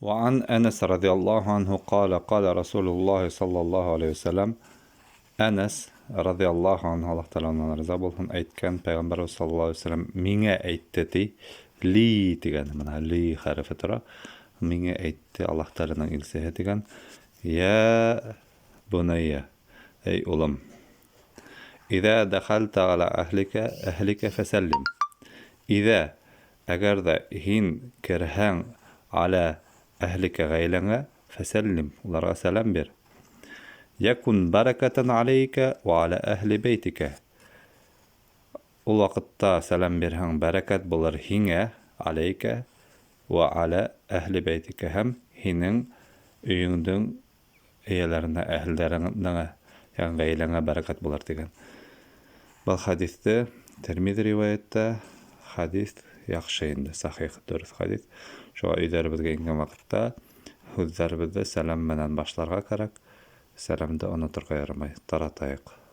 وعن أنس رضي الله عنه قال قال رسول الله صلى الله عليه وسلم Anas radıyallahu anh Allah Teala'ndan razı olsun aytkan Peygamber sallallahu aleyhi ve sellem mine aytdı di li degan mana li harfi tura mine aytdı Allah Teala'ndan ilse degan ya bunayya ey ulam İza dakhalta ala ahlika fasallim İza agar da hin kirhan ala ahlika gaylanga fasallim ulara selam bir يكن بركة عليك وعلى أهل بيتك. Ул سلام برهن بركة بولر هنگه عليك وعلى أهل بيتك هم هنن үйüңдүн эяларына әһелләренә ягъни гаиләңә бәрәкәт булыр дигән. Бу хадисте Термизи риваятта хадис яхшы инде, сахих, дөрес хадис. Шуңа өйдәребезгә ингән вакытта һүзләребезне сәлам менән башларга кирәк. Сәламды онытырга ярамай, таратайык.